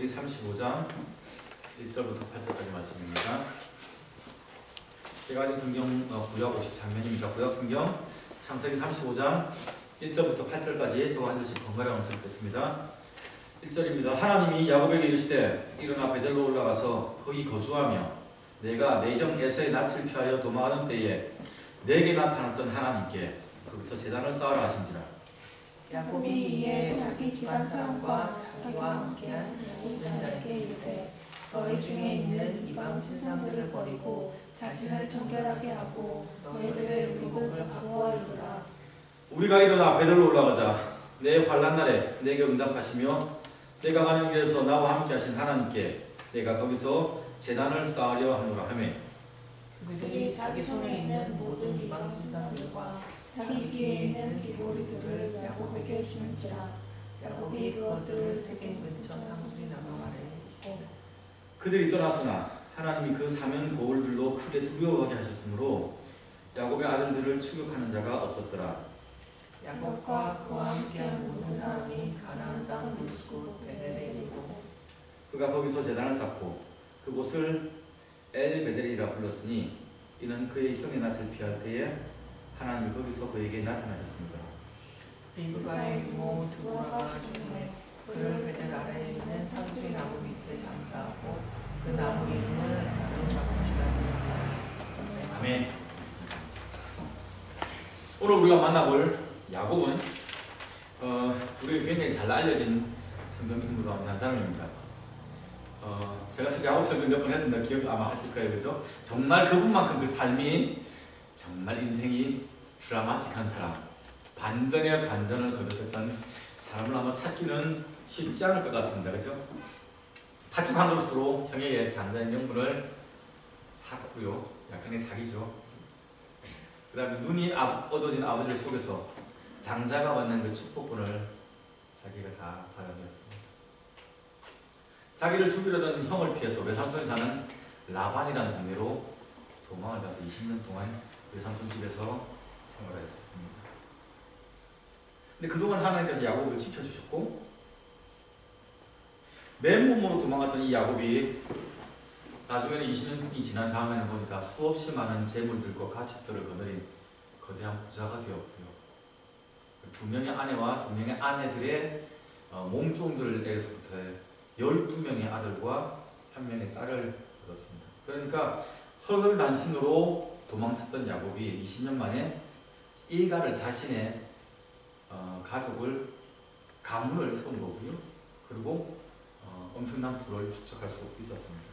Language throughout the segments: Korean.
35장 1절부터 8절까지 말씀입니다. 제가 가진 성경 구약 50장면입니다. 구약 성경 창세기 35장 1절부터 8절까지 저와 한 절씩 번갈아 언급했습니다. 1절입니다. 하나님이 야곱에게 이르시되 일어나 베델로 올라가서 거기 거주하며 내가 내 형 에서의 낯을 피하여 도망하는 때에 내게 나타났던 하나님께 거기서 제단을 쌓으라 하신지라. 야곱이 이에 자기 집안 사람과 자기와 함께한 모든 자에게 이르되 너희 중에 있는 이방 신상들을 버리고 자신을 정결하게 하고 너희들의 의복을 바꾸어 입으라. 우리가 일어나 베델로 올라가자. 내 환난 날에 내게 응답하시며 내가 가는 길에서 나와 함께 하신 하나님께 내가 거기서 제단을 쌓으려 하노라 하매 그들이 자기 손에 있는 모든 이방 신상들과 자기 귀에 있는 귀고리들을 야곱에게 주는지라. 야곱이 그것들을 세겜 근처 상수리 나무 아래에 있고 그들이 떠났으나 하나님이 그 사면 고울들로 크게 두려워하게 하셨으므로 야곱의 아들들을 추격하는 자가 없었더라. 야곱과 그와 함께한 모든 사람이 가나안 땅 루스고 베델에 이르고 그가 거기서 제단을 쌓고 그곳을 엘베델이라 불렀으니 이는 그의 형의 낯을 피할 때에 하나님이 거기서 그에게 나타나셨습니다. 리브가의 이모 두라가 죽음에 그를 베델 아래에 있는 상수리 나무 밑에 장사하고 그 나무 이름을 아론바구시라. 아멘. 오늘 우리가 만나볼 야곱은 우리에게 굉장히 잘 알려진 성경 인물 가운데 한 사람입니다. 제가 야곱 설교 몇 번 했습니다. 기억 아마 하실 거예요, 그죠? 정말 그분만큼 그 삶이 정말 인생이 드라마틱한 사람, 반전의 반전을 거듭했던 사람을 아마 찾기는 쉽지 않을 것 같습니다, 그죠? 파죽한 것으로 형에게 장자인 명분을 샀고요, 약간의 사기죠. 그 다음에 눈이 어두워진 아버지를 속여서 장자가 받는 그 축복분을 자기가 다 받아들였습니다. 자기를 죽이려던 형을 피해서 외삼촌이 사는 라반이라는 동네로 도망을 가서 20년 동안 외삼촌 집에서 생활을 했었습니다. 근데 그동안 하나님께서 야곱을 지켜주셨고 맨몸으로 도망갔던 이 야곱이 나중에는 20년이 지난 다음에는 보니까 수없이 많은 재물들과 가축들을 거느린 거대한 부자가 되었고요. 2명의 아내와 2명의 아내들의 몸종들에서부터 12명의 아들과 1명의 딸을 얻었습니다. 그러니까 헐헐단신으로 도망쳤던 야곱이 20년 만에 일가를 자신의 가족을 가문을 세운 거고요. 그리고 엄청난 부를 축적할 수 있었습니다.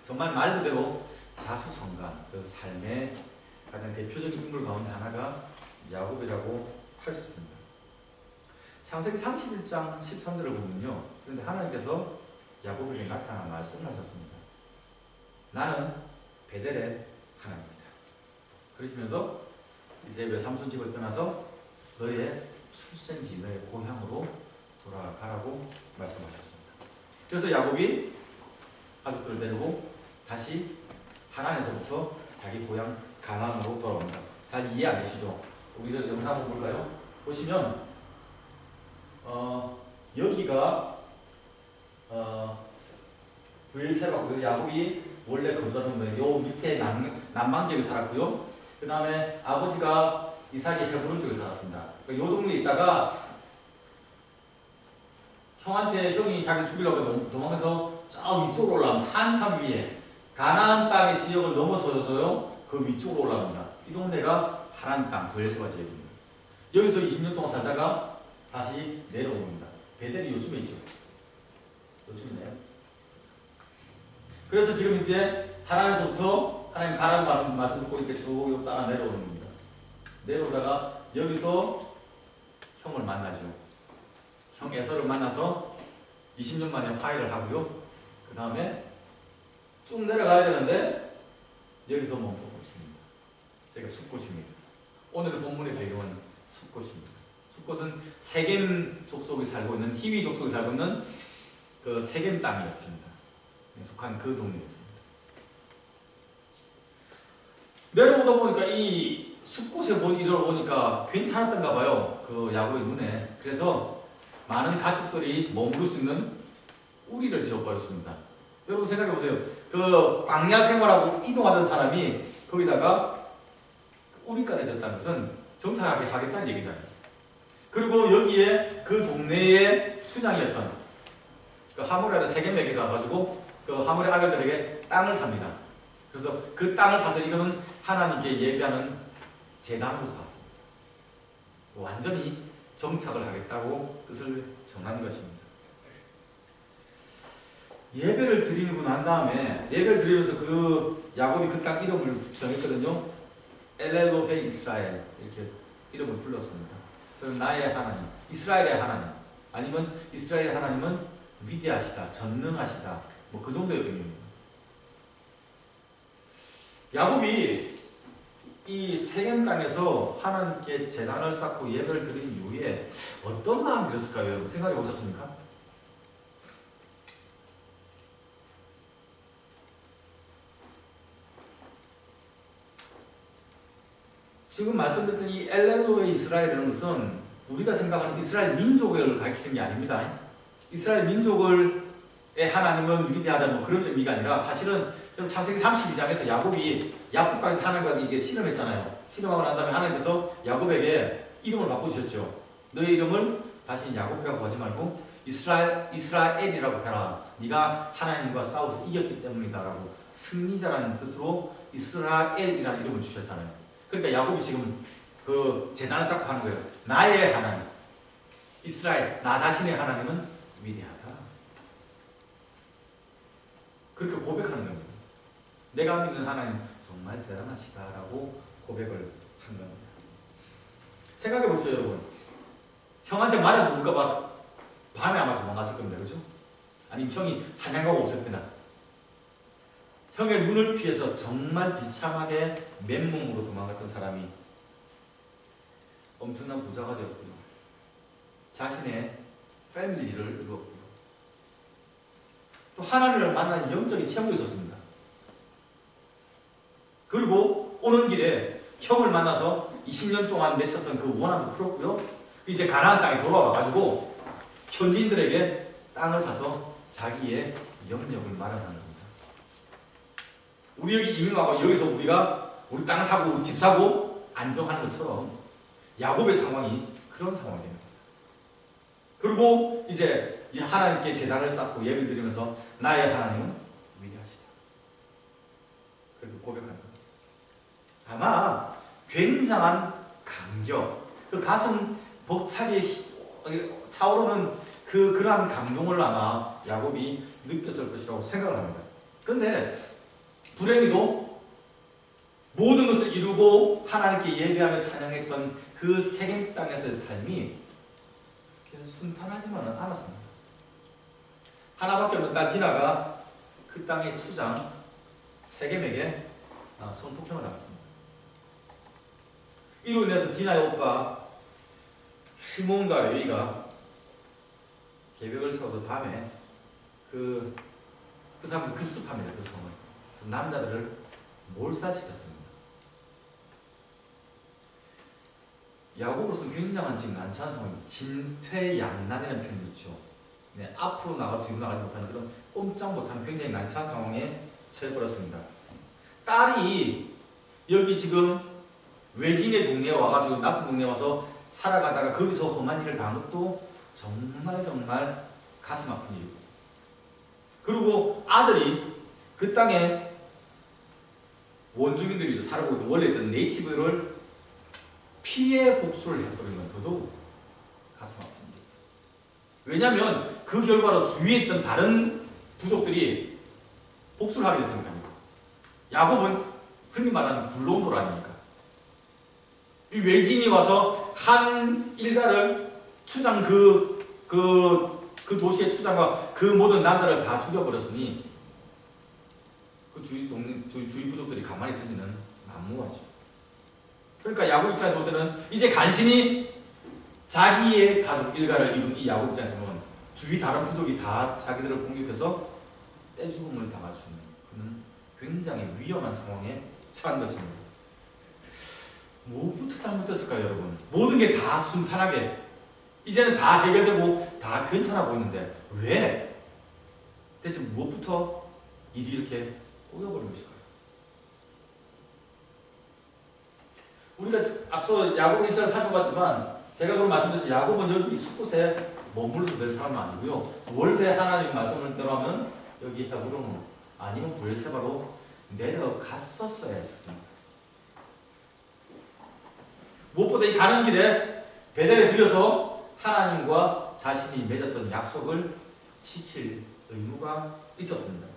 정말 말 그대로 자수성가, 그 삶의 가장 대표적인 인물 가운데 하나가 야곱이라고 할 수 있습니다. 창세기 31장 13절을 보면요. 그런데 하나님께서 야곱에게 나타나 말씀하셨습니다. 나는 베델의 하나님이다. 그러시면서 이제 외삼촌 집을 떠나서 너의 출생지, 너의 고향으로 돌아가라고 말씀하셨습니다. 그래서 야곱이 가족들을 데리고 다시 하란에서부터 자기 고향 가나안으로 돌아옵니다. 잘 이해 안 되시죠? 우리 영상 한번 볼까요? 보시면 여기가 브엘세바고요. 야곱이 원래 거주하던 거예요. 요 밑에 남방 지역에 살았고요. 그 다음에 아버지가 이삭이 헤브론 쪽에 살았습니다. 요 동네에 있다가 형이 자기 죽이려고 도망가서 저 위쪽으로 올라갑니다. 한참 위에 가나안 땅의 지역을 넘어서서요 그 위쪽으로 올라갑니다. 이 동네가 하란 땅 브엘세바 지역입니다. 여기서 20년 동안 살다가 다시 내려옵니다. 베델이 요즘에 있죠. 요즘이네요. 그래서 지금 이제 하란에서부터 하나님 가라는 말씀 듣고 이렇게 쭉 따라 내려오는 겁니다. 내려오다가 여기서 형을 만나죠. 형 에서를 만나서 20년 만에 화해를 하고요. 그 다음에 쭉 내려가야 되는데 여기서 멈춰고 있습니다. 제가 숫꽃입니다. 오늘 본문의 배경은 숫꽃입니다. 숫꽃은 세겜 족속이 살고 있는 히위 족속이 살고 있는 그 세겜 땅이었습니다. 속한 그 동네였습니다. 내려오다 보니까 이 숫꽃에 이러보니까 괜찮았던가 봐요. 그 야곱의 눈에. 그래서 많은 가축들이 머무를 수 있는 우리를 지어버렸습니다. 여러분 생각해 보세요. 그 광야 생활하고 이동하던 사람이 거기다가 우리간에 졌다는 것은 정착하게 하겠다는 얘기잖아요. 그리고 여기에 그 동네의 수장이었던 그 하모리아의 세겜에게 가가지고 그 하모리 아들들에게 땅을 삽니다. 그래서 그 땅을 사서 이거는 하나님께 예배하는 제단으로 샀습니다. 완전히 정착을 하겠다고 뜻을 정한 것입니다. 예배를 드리고 난 다음에 예배를 드리면서 그 야곱이 그 땅 이름을 정했거든요. 엘엘로헤 이스라엘 이렇게 이름을 불렀습니다. 그럼 나의 하나님, 이스라엘의 하나님, 아니면 이스라엘의 하나님은 위대하시다, 전능하시다, 뭐 그 정도의 의미입니다. 야곱이 이 세겜 땅에서 하나님께 제단을 쌓고 예배를 드린 이후에 어떤 마음이 들었을까요? 여러분 생각해 보셨습니까? 지금 말씀드렸던 이 엘렐로의 이스라엘이라는 것은 우리가 생각하는 이스라엘 민족을 가리키는 게 아닙니다. 이스라엘 민족의 하나님은 위대하다 뭐 그런 의미가 아니라 사실은 창세기 32장에서 야곱이 야복강에서 하나님과 이게 실험했잖아요. 실험하고 난 다음에 하나님께서 야곱에게 이름을 바꾸셨죠. 너의 이름을 다시 야곱이라고 하지 말고 이스라엘이라고 해라. 네가 하나님과 싸워서 이겼기 때문이다 라고 승리자라는 뜻으로 이스라엘이라는 이름을 주셨잖아요. 그러니까 야곱이 지금 그 제단을 쌓고 하는 거예요. 나의 하나님, 이스라엘, 나 자신의 하나님은 위대하다. 그렇게 고백하는 겁니다. 내가 믿는 하나님 정말 대단하시다라고 고백을 한 겁니다. 생각해 보시죠, 여러분. 형한테 맞아 죽을까봐 밤에 아마 도망갔을 겁니다. 그죠? 아니면 형이 사냥 가고 없을 때나 형의 눈을 피해서 정말 비참하게 맨몸으로 도망갔던 사람이 엄청난 부자가 되었고요. 자신의 패밀리를 이루었고요. 또 하나님을 만난 영적인 체험도 있었습니다. 그리고 오는 길에 형을 만나서 20년 동안 맺혔던 그 원한도 풀었고요. 이제 가나안 땅에 돌아와가지고 현지인들에게 땅을 사서 자기의 영역을 마련하는 겁니다. 우리 여기 이민 와서 여기서 우리 땅 사고 집 사고 안정하는 것처럼 야곱의 상황이 그런 상황이 됩니다. 그리고 이제 하나님께 제단을 쌓고 예배를 드리면서 나의 하나님은 위대하시다. 그렇게 고백하는 겁니다. 아마 굉장한 감격, 그 가슴 벅차게 차오르는 그러한 감동을 아마 야곱이 느꼈을 것이라고 생각을 합니다. 그런데 불행히도 모든 것을 이루고 하나님께 예배하며 찬양했던 그 세겜 땅에서의 삶이 그렇게 순탄하지만은 않았습니다. 하나밖에 없는 딸 디나가 그 땅의 추장 세겜에게 성폭행을 당했습니다. 이로 인해서 디나의 오빠 시몬과 레위가 계획을 세워서 밤에 그 사람들 급습합니다. 그 성을. 그래서 남자들을 몰살시켰습니다. 야곱으로서는 굉장한 지금 난처한 상황입니다. 진퇴양난이라는 표현이 있죠. 네, 앞으로 나가 뒤로 나가지 못하는 그런 꼼짝 못하는 굉장히 난처한 상황에 처해버렸습니다. 딸이 여기 지금 외지인의 동네에 와가지고 낯선 동네에 와서 살아가다가 거기서 험한 일을 당한 것도 정말 가슴 아픈 일이고, 그리고 아들이 그 땅에 원주민들이 살아보고 있던 원래 있던 네이티브를 피해 복수를 해버린 건 더더욱 가슴 아픕니다. 왜냐하면 그 결과로 주위에 있던 다른 부족들이 복수를 하게 됐으니까요. 야곱은 흔히 말하는 굴러온돌 아닙니까? 이 외지인이 와서 한 일가를 추장 그 도시의 추장과 그 모든 남자를 다 죽여버렸으니 그 주위 부족들이 가만히 있으면 난무하죠. 그러니까 야곱 입장에서 볼 때는 이제 간신히 자기의 가족 일가를 이룬 이 야곱 입장에서 보면 주위 다른 부족이 다 자기들을 공격해서 떼죽음을 당할 수 있는 그는 굉장히 위험한 상황에 처한 것입니다. 뭐부터 잘못됐을까요, 여러분? 모든 게 다 순탄하게 이제는 다 해결되고 다 괜찮아 보이는데 왜 대체 무엇부터 일이 이렇게 꼬여버리고 있을까요? 우리가 앞서 야곱 일사를 살펴봤지만 제가 그런 말씀드렸죠. 야곱은 여기 숲곳에 머물러서 될 사람은 아니고요. 원래 하나님 말씀을 따르면 여기 헤브론 아니면 브엘세바로 내려갔었어야 했습니다. 무엇보다 이 가는 길에 베델에 들여서 하나님과 자신이 맺었던 약속을 지킬 의무가 있었습니다.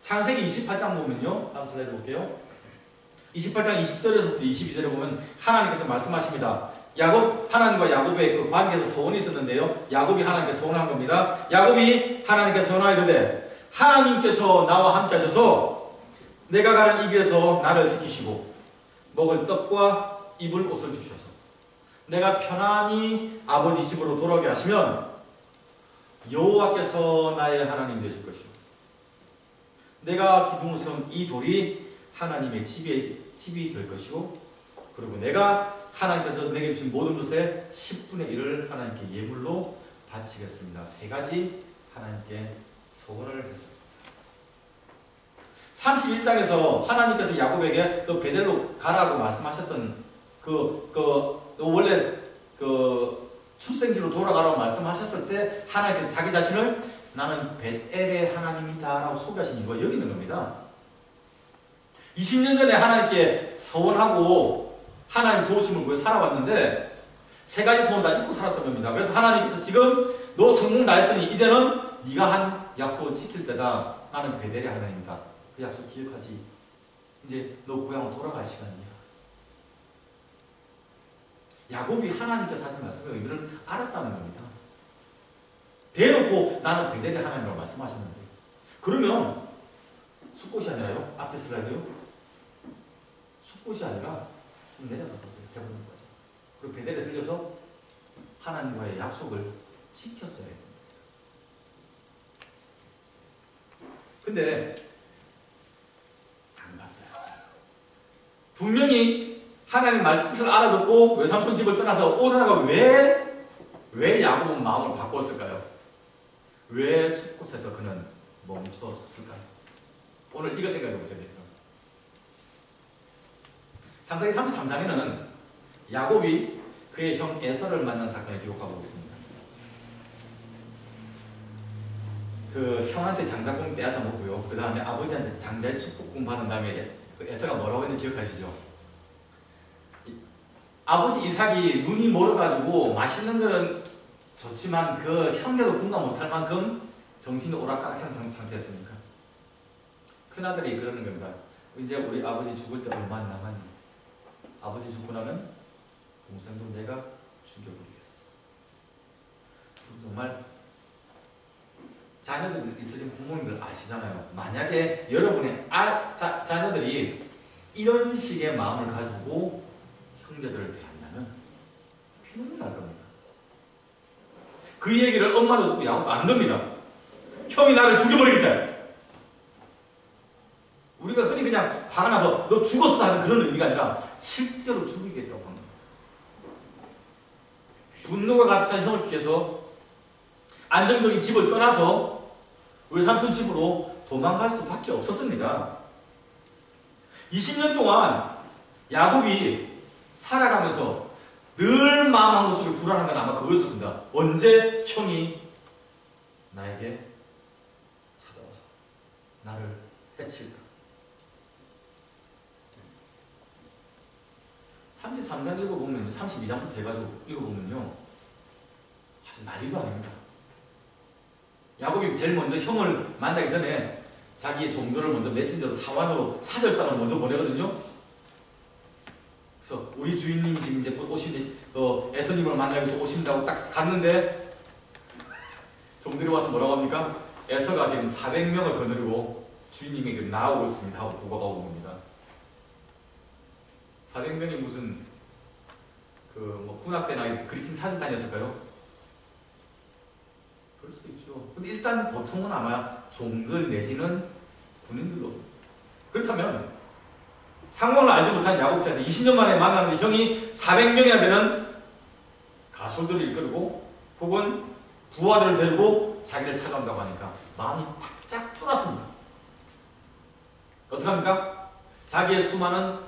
창세기 28장 보면요. 다음 슬라이드 볼게요. 28장 20절에서부터 22절에 보면 하나님께서 말씀하십니다. 하나님과 야곱의 그 관계에서 서원이 있었는데요. 야곱이 하나님께 서원한 겁니다. 야곱이 하나님께 서원하이르되 하나님께서 나와 함께 하셔서 내가 가는 이 길에서 나를 지키시고 먹을 떡과 입을 옷을 주셔서 내가 편안히 아버지 집으로 돌아오게 하시면 여호와께서 나의 하나님 되실 것이요 내가 기둥을 세운 이 돌이 하나님의 집이 될 것이고 그리고 내가 하나님께서 내게 주신 모든 것의 10분의 1을 하나님께 예물로 바치겠습니다. 세 가지 하나님께 서원을 했습니다. 31장에서 하나님께서 야곱에게 너 베델로 가라고 말씀하셨던 원래 출생지로 돌아가라고 말씀하셨을 때 하나님께서 자기 자신을 나는 베델의 하나님이다 라고 소개하신 이유가 여기 있는 겁니다. 20년 전에 하나님께 서원하고 하나님 도우심을 구해 살아왔는데 세 가지 서원 다 잊고 살았던 겁니다. 그래서 하나님께서 지금 너 성공 다 했으니 이제는 네가 한 약속을 지킬 때다. 나는 베델의 하나님이다. 그 약속 기억하지. 이제 너 고향으로 돌아갈 시간이야. 야곱이 하나님께서 하신 말씀의 의미를 알았다는 겁니다. 대놓고 나는 베델의 하나님이라고 말씀하셨는데 그러면 숲곳이 아니라요? 앞에 슬라이드요. 숲곳이 아니라 좀 내려갔었어요. 헤브론까지. 그리고 베델에 들려서 하나님과의 약속을 지켰어야 됩니다. 근데 안 갔어요. 분명히 하나님 말 뜻을 알아듣고 외삼촌 집을 떠나서 오다가 왜 야곱은 마음을 바꿨을까요? 왜 숲곳에서 그는 멈추었을까요? 오늘 이거 생각해 보셔야 돼요. 창세기 33장에는 야곱이 그의 형 에서를 만난 사건을 기록하고 있습니다. 그 형한테 장자권 빼앗아 먹고요. 그 다음에 아버지한테 장자의 축복금 받은 다음에 그 에서가 뭐라고 했는지 기억하시죠? 아버지 이삭이 눈이 멀어가지고 맛있는 거는 좋지만 그 형제도 분가 못할 만큼 정신이 오락가락한 상태였으니까 큰아들이 그러는 겁니다. 이제 우리 아버지 죽을 때 얼마 남았니? 아버지 죽고 나면 동생도 내가 죽여버리겠어. 정말 자녀들 있으신 부모님들 아시잖아요. 만약에 여러분의 자녀들이 이런 식의 마음을 가지고 형제들을 대한다면 피눈물 날 겁니다. 그 얘기를 엄마도 듣고 야곱도 아는 겁니다. 형이 나를 죽여버리겠다. 우리가 흔히 그냥 화가 나서 너 죽었어 하는 그런 의미가 아니라 실제로 죽이겠다고 합니다. 분노가 가득한 형을 피해서 안정적인 집을 떠나서 외삼촌 집으로 도망갈 수밖에 없었습니다. 20년 동안 야곱이 살아가면서 늘 마음 한구석에 불안한 건 아마 그거였을 겁니다. 언제 형이 나에게 찾아와서 나를 해칠까? 33장 읽어보면 32장부터 해가지고 읽어보면요 아주 난리도 아닙니다. 야곱이 제일 먼저 형을 만나기 전에 자기의 종들을 먼저 메신저로 사환으로 사절단을 먼저 보내거든요. 그래서 우리 주인님이 지금 이제 에서님을 만나기 위해서 오신다고 딱 갔는데 종들이 와서 뭐라고 합니까? 에서가 지금 400명을 거느리고 주인님에게 나오고 있습니다 하고 보고가 오는 겁니다. 400명이 무슨 군악대나 그리핀 사절단이었을까요? 그럴 수도 있죠. 근데 일단 보통은 아마 종들 내지는 군인들로. 그렇다면 상황을 알지 못한 야곱 입장에서 20년 만에 만나는데 형이 400명이나 되는 가솔들을 이끌고 혹은 부하들을 데리고 자기를 찾아온다고 하니까 마음이 팍 바짝 쫄았습니다. 어떡합니까? 자기의 수많은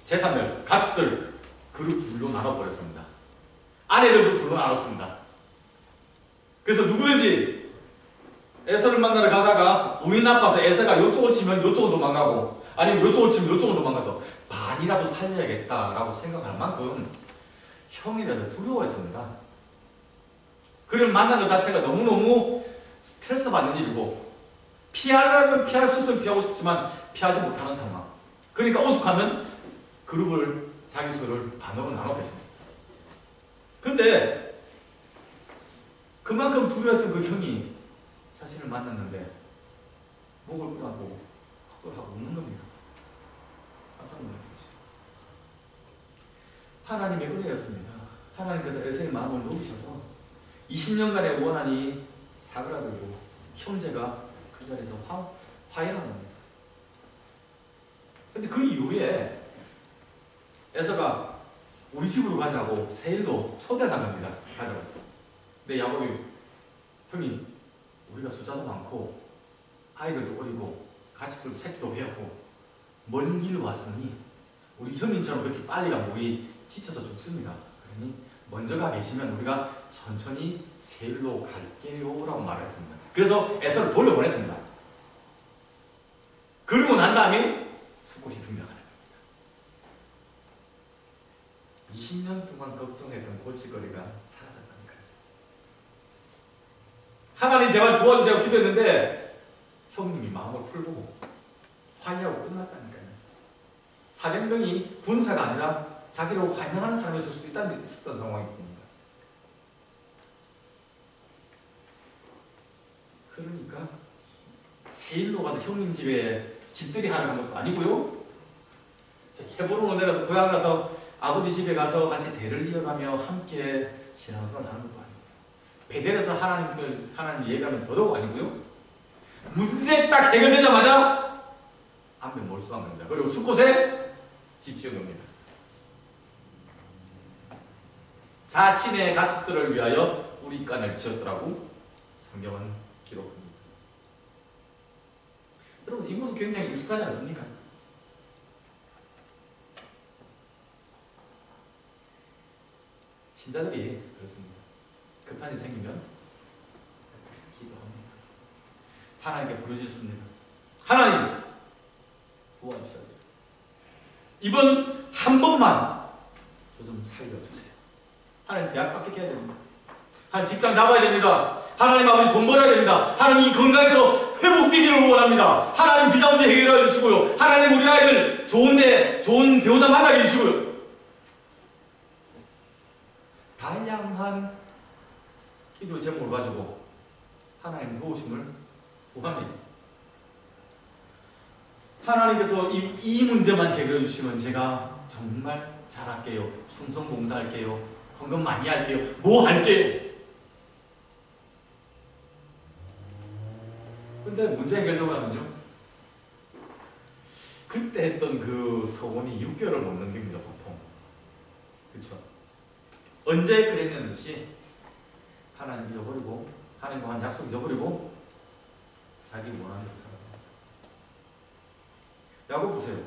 재산들, 가족들 그룹 둘로 나눠버렸습니다. 아내들도 둘로 나눴습니다. 그래서 누구든지 에서를 만나러 가다가 운이 나빠서 에서가 이쪽을 치면 이쪽은 도망가고 아니면 이쪽을 치면 이쪽은 도망가서 반이라도 살려야겠다라고 생각할 만큼 형에 대해서 두려워했습니다. 그를 만나는 것 자체가 너무너무 스트레스 받는 일이고 피하려면 피할 수 있으면 피하고 싶지만 피하지 못하는 상황. 그러니까 오죽하면 그룹을 자기 소유를 반으로 나눴겠습니다. 근데 그만큼 두려웠던 그 형이 자신을 만났는데 목을 끄라고 헛걸 하고 웃는 겁니다. 깜짝 놀랐어요. 하나님의 은혜였습니다. 하나님께서 에서의 마음을 녹이셔서 20년간의 원한이 사그라들고 형제가 그 자리에서 화해한 겁니다. 근데 그 이후에 에서가 우리 집으로 가자고 세일도 초대당합니다. 가자고. 근데 야곱이 형님 우리가 숫자도 많고 아이들도 어리고 가족들도 새끼도 배웠고 먼 길로 왔으니 우리 형님처럼 그렇게 빨리 가면 우리 지쳐서 죽습니다. 그러니 먼저 가 계시면 우리가 천천히 세일로 갈게요 라고 말했습니다. 그래서 에서를 돌려보냈습니다. 그러고 난 다음에 숫꽃이 등장하는 겁니다. 20년 동안 걱정했던 골칫거리가 사라졌다니까요. 하나님 제발 도와주세요 기도했는데 형님이 마음을 풀고 화해하고 끝났다니까요. 400명이 군사가 아니라 자기를 환영하는 사람이 있을 수도 있었던 상황입니다. 그러니까 세일로 가서 형님 집에 집들이 하러 간 것도 아니고요. 헤브론으로 내려서 고향 가서 아버지 집에 가서 같이 대를 이어가며 함께 신앙생활을 하는 것도 아니고요. 베델에서 하나님 예배하면 더더욱 아니고요. 문제 딱 해결되자마자 앞에 몰수한 겁니다. 그리고 숫곳에 집 지은 겁니다. 자신의 가축들을 위하여 우리간을 지었더라고 성경은 기록합니다. 여러분 이곳은 굉장히 익숙하지 않습니까? 신자들이 그렇습니다. 급한 일 생기면 기도합니다. 하나님께 부르짖습니다. 하나님 도와주셔야 돼요. 이번 한 번만 저 좀 살려주세요. 하나님 대학 합격해야 됩니다. 하나님 직장 잡아야 됩니다. 하나님 아버지 돈 벌어야 됩니다. 하나님 이 건강에서 회복되기를 원합니다. 하나님 비자 문제 해결해 주시고요. 하나님 우리 아이들 좋은 배우자 만나게 해주시고요. 다양한 기도 제목을 가지고 하나님 도우심을 구합니다. 하나님께서 이 문제만 해결해 주시면 제가 정말 잘할게요. 충성 봉사할게요. 헌금 많이 할게요. 뭐 할게요. 근데 문제 해결되고 나면요 그때 했던 그 소원이 6개월을 못 넘깁니다. 보통. 그렇죠? 언제 그랬는지 하나님 잊어버리고 하나님과 한 약속 잊어버리고 자기 원하는 대로 살아갑니다. 야곱 보세요.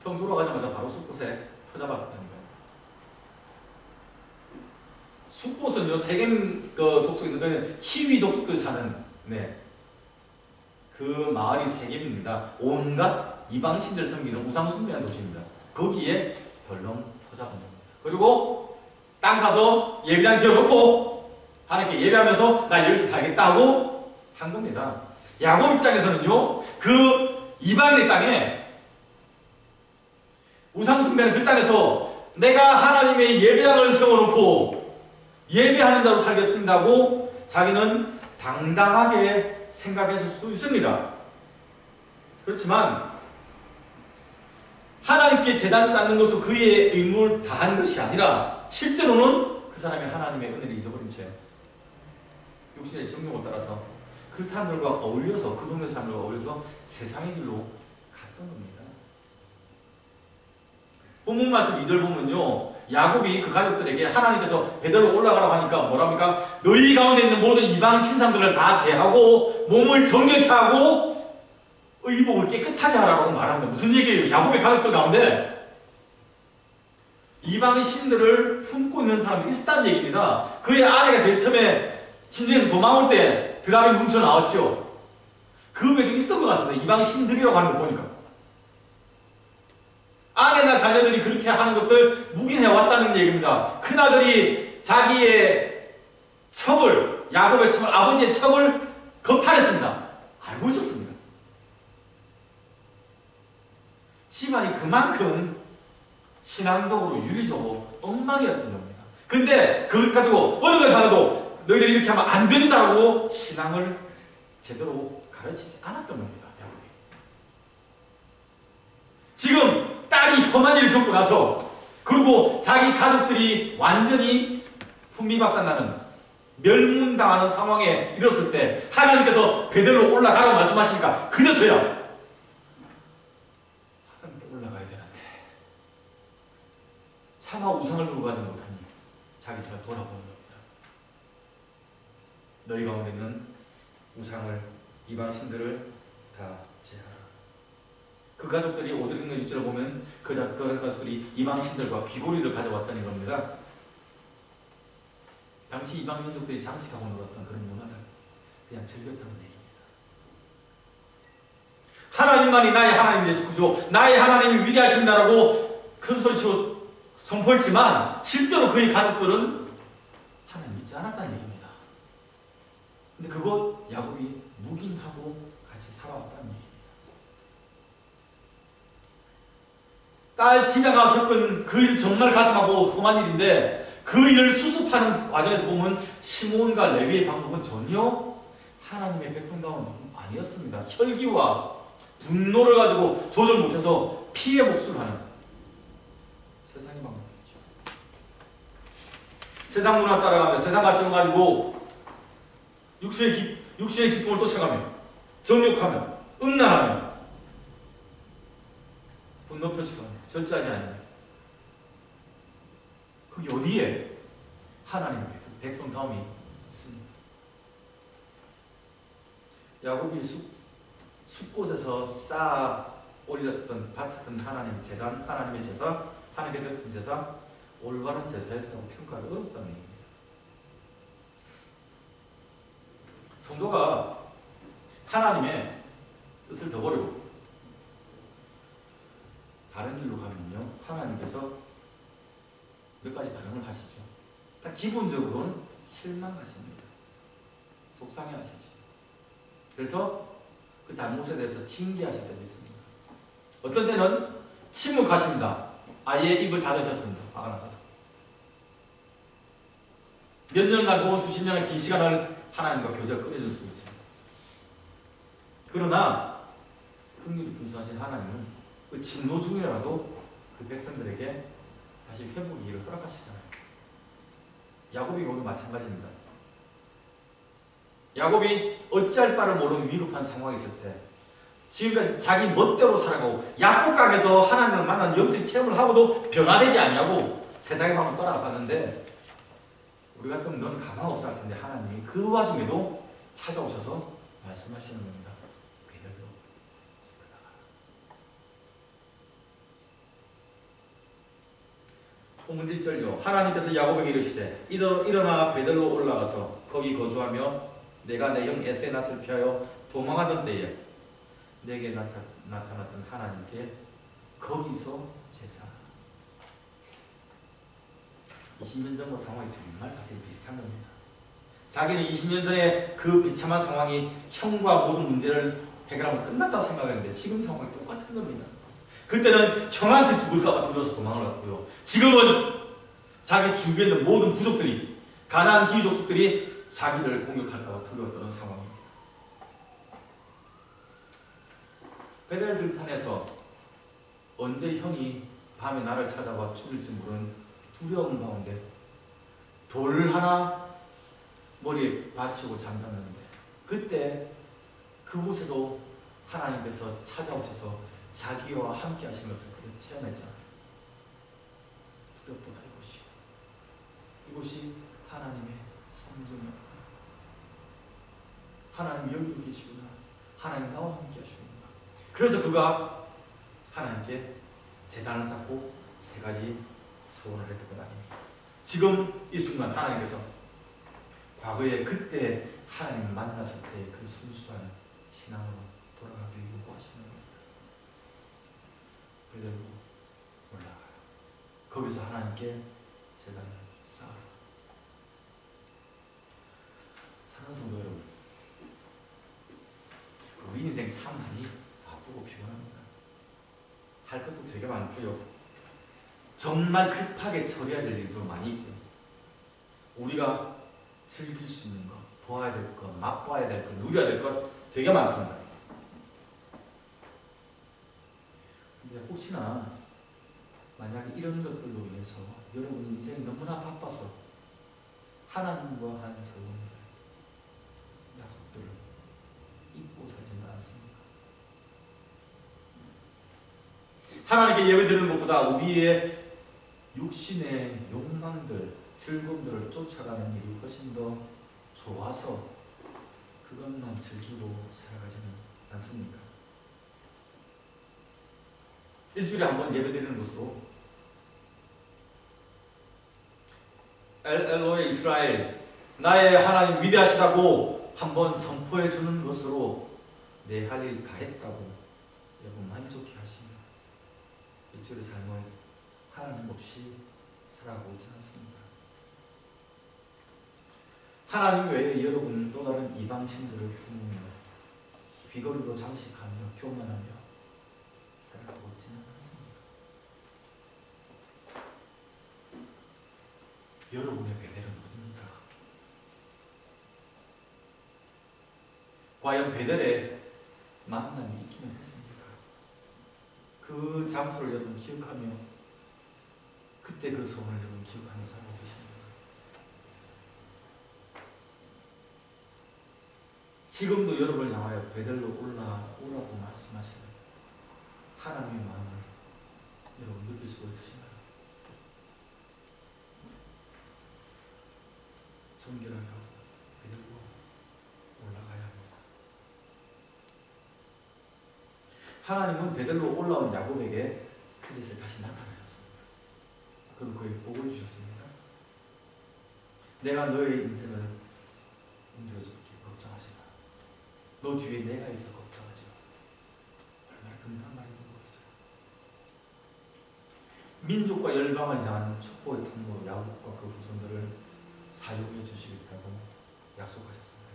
형 돌아가자마자 바로 숫곳에 터잡았다니까요. 숫곳은요 세겜 족속이 있는 히위 족속들이 사는 그 마을이 세겜입니다. 온갖 이방신들 섬기는 우상숭배한 도시입니다. 거기에 덜렁 터잡은 겁니다. 그리고 땅 사서 예배당 지어놓고 하나님께 예배하면서 나 여기서 살겠다고 한 겁니다. 야곱 입장에서는요 그 이방인의 땅에 우상숭배하는 그 땅에서 내가 하나님의 예배당을 세워놓고 예배하는 자로 살겠습니다고 자기는 당당하게 생각했을 수도 있습니다. 그렇지만 하나님께 제단 쌓는 것은 그의 의무를 다한 것이 아니라 실제로는 그 사람이 하나님의 은혜를 잊어버린 채 육신의 정욕을 따라서 그 사람들과 어울려서 그 동네 사람들과 어울려서 세상의 길로 갔던 겁니다. 본문 말씀 2절 보면요 야곱이 그 가족들에게 하나님께서 베델로 올라가라고 하니까 뭐랍니까? 너희 가운데 있는 모든 이방 신상들을 다 제하고 몸을 정결케 하고 의복을 깨끗하게 하라고 말합니다. 무슨 얘기예요? 야곱의 가족들 가운데 이방인 신들을 품고 있는 사람이 있었다는 얘기입니다. 그의 아내가 제일 처음에 침대에서 도망올 때 드라마에 훔쳐 나왔죠. 그 외에도 있었던 것 같습니다. 이방인 신들이라고 하는 거 보니까. 아내나 자녀들이 그렇게 하는 것들 묵인해 왔다는 얘기입니다. 큰아들이 자기의 첩을, 야곱의 첩을, 아버지의 첩을 겁탈했습니다. 알고 있었습니다. 집안이 그만큼 신앙적으로, 윤리적으로 엉망이었던 겁니다. 근데 그걸 가지고 어느 것 하나도 너희들이 이렇게 하면 안 된다고 신앙을 제대로 가르치지 않았던 겁니다. 야곱이. 지금 딸이 험한 일을 겪고 나서 그리고 자기 가족들이 완전히 풍비박산나는 멸문당하는 상황에 이르렀을 때 하나님께서 베델로 올라가라고 말씀하시니까 그제서야 하나님께 올라가야 되는데 차마 우상을 들고 가지 못하니 자기가 돌아보는 겁니다. 너희 가운데 있는 우상을, 이방 신들을 다 제하라. 그 가족들이 5절인가 6절을 보면 그 가족들이 이방 신들과 귀고리를 가져왔다는 겁니다. 당시 이방 민족들이 장식하고 놀았던 그런 문화들 그냥 즐겼다는 얘기입니다. 하나님만이 나의 하나님 되시고 나의 하나님이 위대하신다라고 큰 소리치고 선포했지만 실제로 그의 가족들은 하나님 믿지 않았다는 얘기입니다. 근데 그것 야곱이 묵인하고 같이 살아왔다는 얘기입니다. 딸 디나가 겪은 그 일 정말 가슴하고 험한 일인데 그 일을 수습하는 과정에서 보면 시몬과 레위의 방법은 전혀 하나님의 백성다운 아니었습니다. 혈기와 분노를 가지고 조절 못해서 피해 복수를 하는 세상의 방법이죠. 세상 문화 따라가며 세상 가치관 가지고 육신의 기쁨을 쫓아가며 정욕하며 음란하며 분노 표출하며 절제하지 않으며 그게 어디에 하나님의 백성다움이 있습니다. 야곱이 숲곳에서 쌓아 올렸던 바쳤던 하나님의 제단, 하나님의 제사, 하나님께 드렸던 제사, 올바른 제사였다고 평가하기 어렵다는 얘기입니다. 성도가 하나님의 뜻을 저버리고 다른 길로 가면요, 하나님께서 몇 가지 반응을 하시죠. 딱 기본적으로는 실망하십니다. 속상해하시죠. 그래서 그 잘못에 대해서 징계하실 때도 있습니다. 어떤 때는 침묵하십니다. 아예 입을 닫으셨습니다. 화가 나셔서. 몇 년간 혹은 수십 년의 긴 시간을 하나님과 교제가 끊어질 수 있습니다. 그러나 긍휼히 분수하신 하나님은 그 진노 중이라도 그 백성들에게 다시 회복기를 허락하시잖아요. 야곱이 모두 마찬가지입니다. 야곱이 어찌할 바를 모르는 위급한 상황이 있을 때 지금까지 자기 멋대로 살아가고 약복강에서 하나님을 만난 영적 체험을 하고도 변화되지 아니하고 세상의 방을 따라갔었는데 우리 같으면 너는 가망 없을 텐데 하나님이 그 와중에도 찾아오셔서 말씀하시는 겁니다. 베델로 올라가라. 본문 1절요. 하나님께서 야곱에게 이르시되 일어나 베델로 올라가서 거기 거주하며 내가 내 형 에서의 낯을 피하여 도망하던 때에 내게 나타났던 하나님께 거기서 제사하라. 20년 전과 상황이 정말 사실 비슷한 겁니다. 자기는 20년 전에 그 비참한 상황이 형과 모든 문제를 해결하면 끝났다고 생각했는데 지금 상황이 똑같은 겁니다. 그때는 형한테 죽을까봐 두려워서 도망을 갔고요. 지금은 자기 주위에 있는 모든 부족들이 가나안 히위 족속들이 자기를 공격할까봐 두려웠던 상황입니다. 베델 들판에서 언제 형이 밤에 나를 찾아와 죽일지 모르는 두려움 가운데 돌 하나 머리에 받치고 잠들었는데 그때 그곳에도 하나님께서 찾아오셔서 자기와 함께 하신 것을 그때 체험했잖아요. 두렵도다 이곳이 하나님의 성전이었다. 하나님 여기도 계시구나. 하나님 나와 함께 하시는구나. 그래서 그가 하나님께 제단을 쌓고 3가지 서원을 했던 것 아닙니까? 지금 이 순간 하나님께서 과거에 그때 하나님 만났을 때 그 순수한 신앙으로 돌아가길 요구하시는 겁니다. 베델로 올라가라. 거기서 하나님께 제단을 쌓아라. 사랑하는 성도 여러분, 우리 인생 참 많이 바쁘고 피곤합니다. 할 것도 되게 많고요. 정말 급하게 처리해야 될 일도 많이 있고, 우리가 즐길 수 있는 것, 보아야 될 것, 맛봐야 될 것, 누려야 될 것 되게 많습니다. 근데 혹시나 만약에 이런 것들로 인해서 여러분 인생이 너무나 바빠서 하나님과 한 서원들, 약속들을 잊고 사지는 않습니까? 하나님께 예배드리는 것보다 우리의 육신의 욕망들, 즐거움들을 쫓아가는 일이 훨씬 더 좋아서 그것만 즐기고 살아가지는 않습니까? 일주일에 한 번 예배드리는 것으로 엘로의 이스라엘, 나의 하나님 위대하시다고 한번 선포해 주는 것으로 내 할 일 다 했다고 여러분 만족해 하시며 일주일의 삶을 하나님 없이 살아가고 있지 않습니다. 하나님 외에 여러분 또 다른 이방신들을 품으며 귀걸이로 장식하며 교만하며 살아가고 있지는 않습니다. 여러분의 베델은 어디입니까? 과연 베델에 만남이 있기는 했습니까? 그 장소를 여러분 기억하며 그때 그 소원을 여러분 기억하며 살아가고 계십니다. 지금도 여러분을 향하여 베델로 올라오라고 말씀하시는 하나님의 마음을 여러분 느낄 수가 있으신가요? 정결하게 하고 베델로 올라가야 합니다. 하나님은 베델로 올라온 야곱에게 그제서 다시 나타나셨습니다. 그리고 그에게 복을 주셨습니다. 내가 너의 인생을 옮겨줄게. 걱정하지 마. 너 뒤에 내가 있어. 걱정하지 마. 얼마나 든든한 말인지 모르겠어요. 민족과 열방을 향한 축복의 통로 야곱과 그 후손들을 사용해 주시겠다고 약속하셨습니다.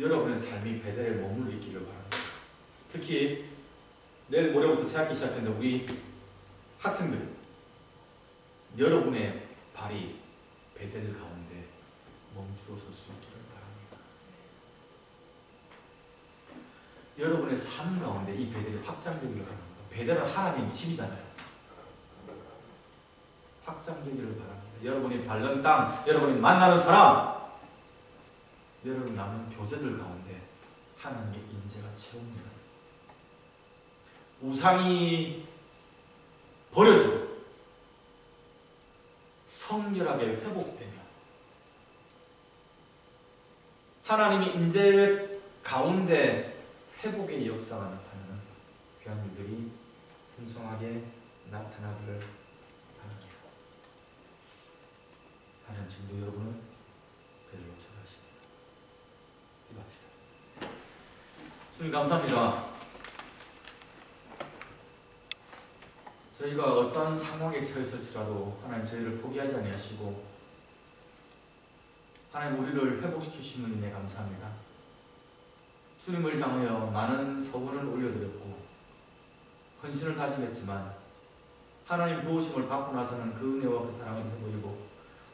여러분의 삶이 베델에 머물러 있기를 바랍니다. 특히 내일 모레부터 새학기 시작되는데 우리 학생들, 여러분의 발이 베델 가운데 멈추어 설 수 있기를 바랍니다. 여러분의 삶 가운데 이 베델이 확장되기를 바랍니다. 베델은 하나님 집이잖아요. 확장되기를 바랍니다. 여러분이 밟는 땅, 여러분이 만나는 사람, 여러분 남은 교제들 가운데 하나님의 인재가 채웁니다. 우상이 버려지고 성결하게 회복되며 하나님의 인재 가운데 회복의 역사가 나타나는 귀한 일들이 풍성하게 나타나기를 바랍니다. 하나님 지금도 여러분을 배를 초대하십니다. 기도합시다. 주님 감사합니다. 저희가 어떠한 상황에 처했을지라도 하나님 저희를 포기하지 아니하시고 하나님 우리를 회복시키시는 은혜 감사합니다. 주님을 향하여 많은 서원을 올려드렸고 헌신을 다짐했지만 하나님 도우심을 받고 나서는 그 은혜와 그 사랑을 잊어버리고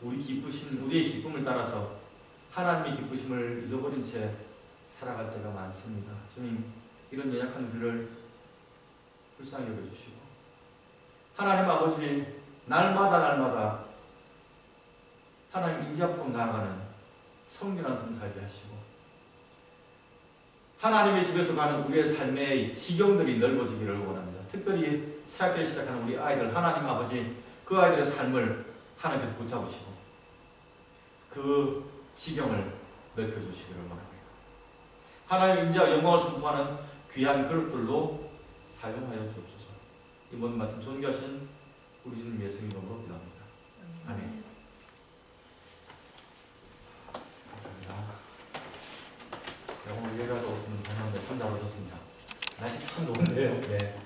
우리의 기쁨을 따라서 하나님의 기쁘심을 잊어버린 채 살아갈 때가 많습니다. 주님 이런 연약한 우리를 불쌍히 여겨주시고 하나님 아버지 날마다 하나님 인지 앞으로 나아가는 성결한 삶 살게 하시고 하나님의 집에서 가는 우리의 삶의 지경들이 넓어지기를 원합니다. 특별히 새학기를 시작하는 우리 아이들 하나님 아버지 그 아이들의 삶을 하나님께서 붙잡으시고 그 지경을 넓혀주시기를 바랍니다. 하나님의 인자와 영광을 선포하는 귀한 그릇들로 사용하여 주옵소서. 이 모든 말씀 존귀하신 우리 주님 예수 이름으로 기도합니다. 아멘. 감사합니다. 오늘 예배하러 오시는 분들 참 잘 오셨습니다. 날씨 참 좋은데요. 네.